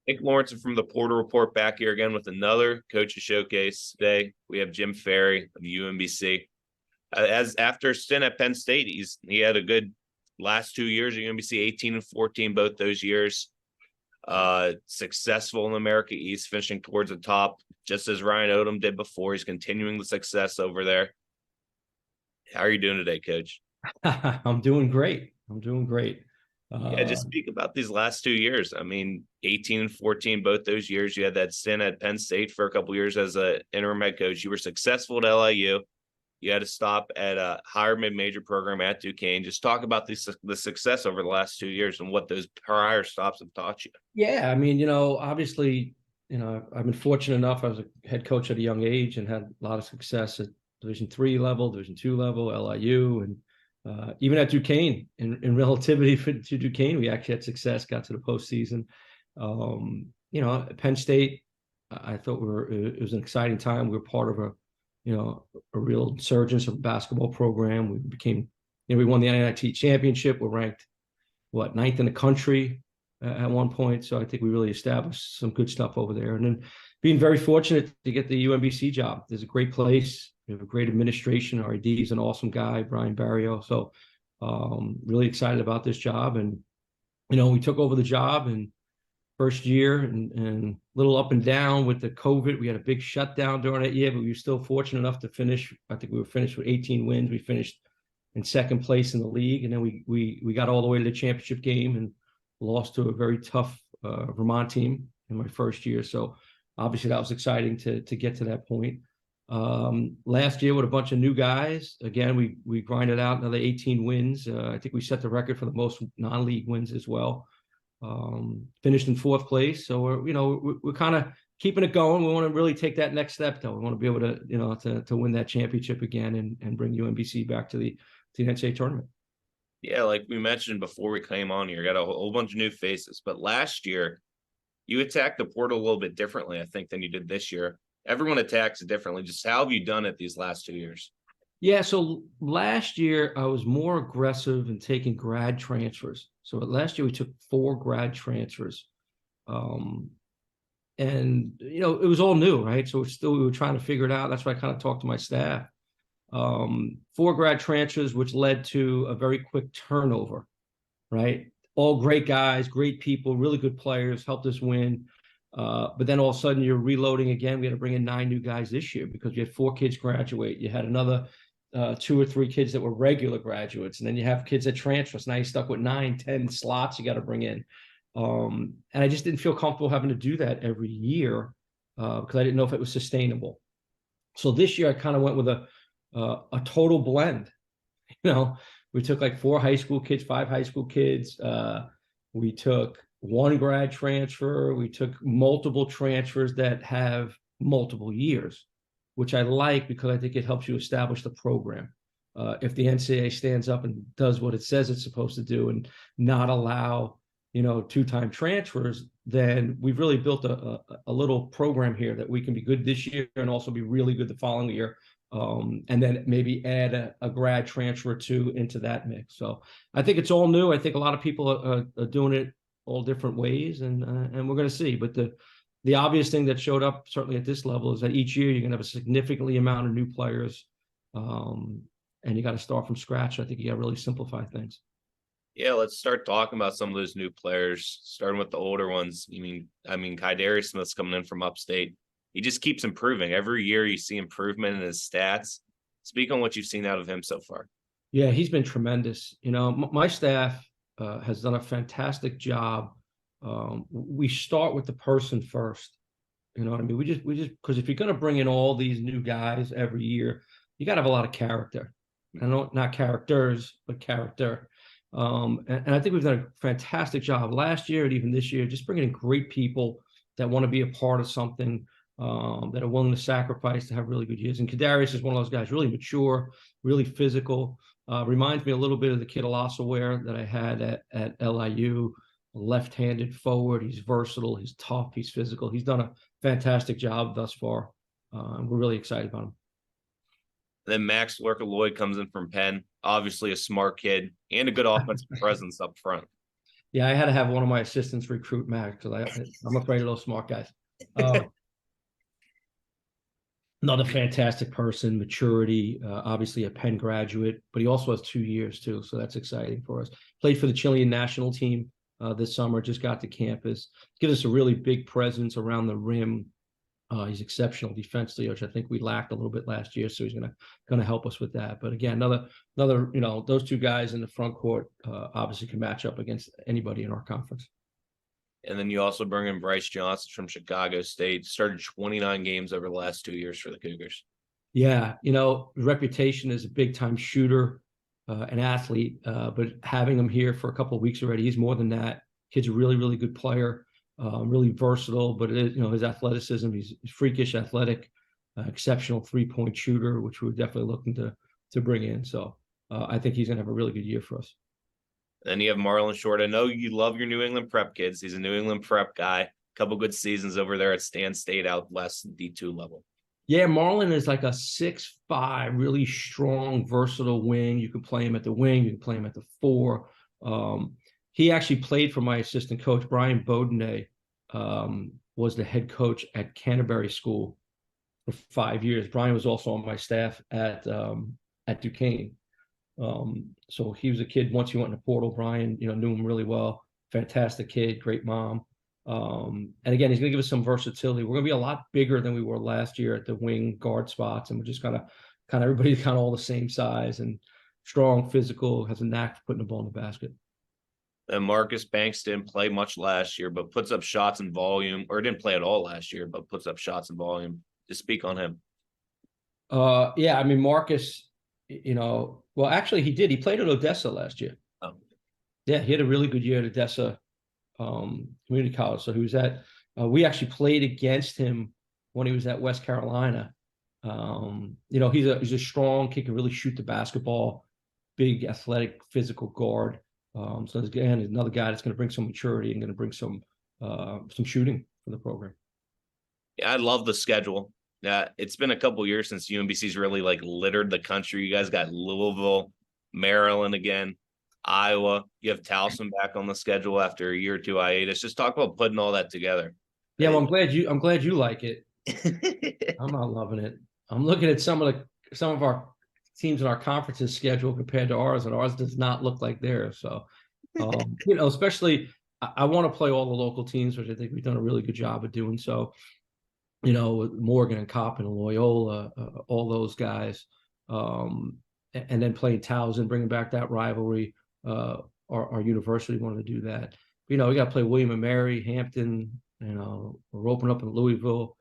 Nick Lorensen from the Portal Report back here again with another coaches showcase today. We have Jim Ferry of UMBC. As after a stint at Penn State, he had a good last 2 years at UMBC, 18 and 14, both those years. Successful in America East, finishing towards the top, just as Ryan Odom did before. He's continuing the success over there. How are you doing today, Coach? I'm doing great. Yeah, just speak about these last 2 years. I mean, 18 and 14, both those years. You had that stint at Penn State for a couple of years as an interim head coach. You were successful at LIU. You had to stop at a higher mid-major program at Duquesne. Just talk about the success over the last 2 years and what those prior stops have taught you. Yeah, I mean, obviously, I've been fortunate enough. I was a head coach at a young age and had a lot of success at Division III level, Division II level, LIU, and even at Duquesne. In relativity to Duquesne, we actually had success, got to the postseason. At Penn State, I thought it was an exciting time. We were part of a real insurgence of a basketball program. We became, we won the NIT championship. We're ranked, ninth in the country at one point. So I think we really established some good stuff over there. And then being very fortunate to get the UMBC job. There's a great place. We have a great administration. Our AD is an awesome guy, Brian Barrio. So really excited about this job. And, we took over the job and first year and a little up and down with the COVID. We had a big shutdown during that year, but we were still fortunate enough to finish. I think we were finished with 18 wins. We finished in second place in the league. And then we got all the way to the championship game and lost to a very tough Vermont team in my first year. So obviously that was exciting to get to that point. Last year with a bunch of new guys, again, we grinded out another 18 wins. I think we set the record for the most non-league wins as well. Finished in fourth place. So we're kind of keeping it going. We want to really take that next step though. We want to be able to, to win that championship again and bring UMBC back to the NCAA tournament. Yeah, like we mentioned before we came on here, got a whole bunch of new faces. But last year, you attacked the portal a little bit differently, I think, than you did this year. Everyone attacks it differently. Just how have you done it these last 2 years? Yeah, so last year I was more aggressive in taking grad transfers. So last year we took 4 grad transfers. And it was all new, right? So we were trying to figure it out. That's why I kind of talked to my staff. 4 grad transfers, which led to a very quick turnover, right? All great guys, great people, really good players, helped us win. But then all of a sudden you're reloading again. We had to bring in 9 new guys this year because you had 4 kids graduate. You had another 2 or 3 kids that were regular graduates. And then you have kids that transfer. So now you're stuck with 9, 10 slots you got to bring in. And I just didn't feel comfortable having to do that every year because I didn't know if it was sustainable. So this year I kind of went with a total blend. We took like 4 high school kids, 5 high school kids. We took 1 grad transfer. We took multiple transfers that have multiple years, which I like because I think it helps you establish the program. If the NCAA stands up and does what it says it's supposed to do and not allow, 2-time transfers, then we've really built a little program here that we can be good this year and also be really good the following year. And then maybe add a grad transfer or 2 into that mix. So I think it's all new. I think a lot of people are doing it all different ways, and we're going to see. But the obvious thing that showed up certainly at this level is that each year you're going to have a significantly amount of new players, and you got to start from scratch. I think you got to really simplify things. Yeah, let's start talking about some of those new players, starting with the older ones. I mean, Khydarius Smith's coming in from upstate. He just keeps improving. Every year you see improvement in his stats. Speak on what you've seen out of him so far. Yeah, he's been tremendous. My staff has done a fantastic job. We start with the person first. You know what I mean? We just because if you're going to bring in all these new guys every year, you got to have a lot of character. I know not characters, but character. And I think we've done a fantastic job last year and even this year, just bringing in great people that want to be a part of something, that are willing to sacrifice to have really good years. And Khydarius is one of those guys, really mature, really physical. Reminds me a little bit of the kid Ware that I had at LIU, left-handed forward. He's versatile, he's tough, he's physical. He's done a fantastic job thus far. We're really excited about him. Then Max Lorca-Lloyd comes in from Penn, obviously a smart kid and a good offensive presence up front. Yeah, I had to have one of my assistants recruit Mac because I'm afraid of those smart guys. Uh, Another fantastic person, maturity, obviously a Penn graduate, but he also has 2 years too, so that's exciting for us. Played for the Chilean national team this summer, just got to campus. Gives us a really big presence around the rim. He's exceptional defensively, which I think we lacked a little bit last year, so he's gonna help us with that. But again, another those two guys in the front court obviously can match up against anybody in our conference. And then you also bring in Bryce Johnson from Chicago State, started 29 games over the last 2 years for the Cougars. Yeah, reputation as a big time shooter, an athlete, but having him here for a couple of weeks already, he's more than that. Kid's a really, really good player, really versatile, but his athleticism, he's freakish athletic, exceptional 3-point shooter, which we're definitely looking to bring in. So I think he's going to have a really good year for us. Then you have Marlon Short. I know you love your New England prep kids. He's a New England prep guy. A couple good seasons over there at Stan State out west D2 level. Yeah, Marlon is like a 6'5", really strong, versatile wing. You can play him at the wing, you can play him at the 4. He actually played for my assistant coach, Brian Bodenay, was the head coach at Canterbury School for 5 years. Brian was also on my staff at Duquesne. So he was a kid, once he went in the portal, Brian, knew him really well. Fantastic kid, great mom. And again, he's going to give us some versatility. We're going to be a lot bigger than we were last year at the wing guard spots, and we're just kind of everybody's kind of all the same size and strong, physical, has a knack for putting the ball in the basket. And Marcus Banks didn't play much last year, but puts up shots in volume, or didn't play at all last year, but puts up shots in volume. Just speak on him. Yeah, I mean, Marcus, well, actually he did. He played at Odessa last year. Oh. Yeah, he had a really good year at Odessa Community College. So he was we actually played against him when he was at West Carolina. He's a strong kid, can really shoot the basketball, big, athletic, physical guard. So again, another guy that's going to bring some maturity and going to bring some shooting for the program. Yeah, I love the schedule. Yeah, it's been a couple years since UMBC's really littered the country. You guys got Louisville, Maryland again, Iowa. You have Towson back on the schedule after a year or two hiatus. Just talk about putting all that together. Yeah, well, I'm glad you like it. I'm not loving it. I'm looking at some of our teams in our conference's schedule compared to ours, and ours does not look like theirs. So, especially I want to play all the local teams, which I think we've done a really good job of doing so. Morgan and Coppin and Loyola, all those guys, and then playing Towson, bringing back that rivalry. Our university wanted to do that. We got to play William and Mary, Hampton. We're opening up in Louisville.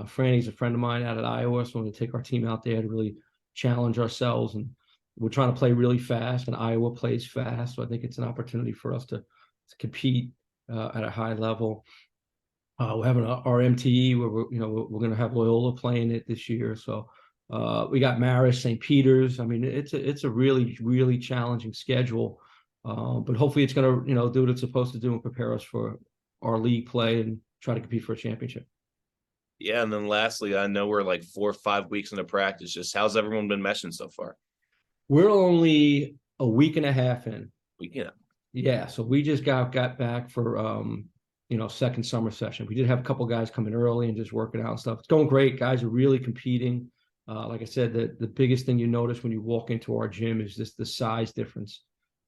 Franny's a friend of mine out at Iowa, so we're going to take our team out there to really challenge ourselves. And we're trying to play really fast, and Iowa plays fast. So I think it's an opportunity for us to compete at a high level. We're having our MTE where we're going to have Loyola playing it this year. So we got Marist, St. Peter's. I mean, it's a really, really challenging schedule, but hopefully it's going to do what it's supposed to do and prepare us for our league play and try to compete for a championship. Yeah, and then lastly, I know we're 4 or 5 weeks into practice. Just how's everyone been meshing so far? We're only a week and a half in. Yeah. So we just got back for second summer session. We did have a couple guys coming early and just working out and stuff. It's going great. Guys are really competing. Like I said, the biggest thing you notice when you walk into our gym is just the size difference.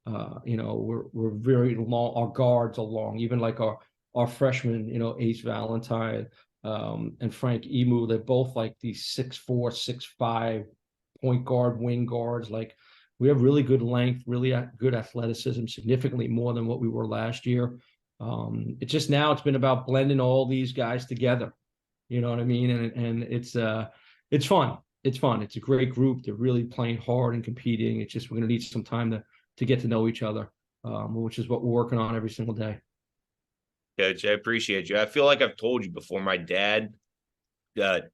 We're very long. Our guards are long. Even like our freshmen, Ace Valentine and Frank Emu, they're both like these 6'4", 6'5" point guard, wing guards. We have really good length, really good athleticism, significantly more than what we were last year. It's been about blending all these guys together. You know what I mean? And it's fun. It's fun. It's a great group. They're really playing hard and competing. It's just, we're going to need some time to get to know each other, which is what we're working on every single day. Coach, I appreciate you. I feel like I've told you before, my dad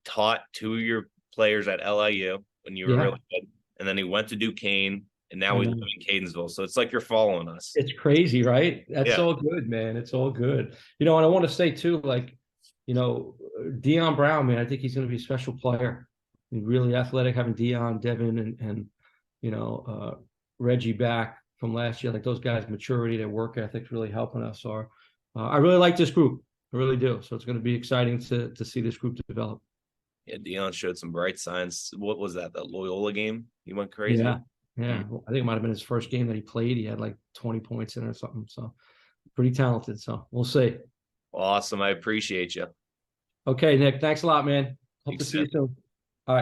taught 2 of your players at LIU when you were really good. And then he went to Duquesne, and now we live in Catonsville. So it's like you're following us. It's crazy, right? That's all good, man. It's all good. And I want to say too, Dion Brown, man, I think he's going to be a special player. He's really athletic, having Dion, Devin, and Reggie back from last year. Like those guys' maturity, their work ethic's really helping us. So I really like this group. I really do. So it's going to be exciting to see this group develop. Yeah, Dion showed some bright signs. What was that? That Loyola game? He went crazy. Yeah. Yeah. Well, I think it might have been his first game that he played. He had like 20 points in it or something. So pretty talented. So we'll see. Awesome. I appreciate you. Okay, Nick. Thanks a lot, man. Hope to Thanks, see you soon.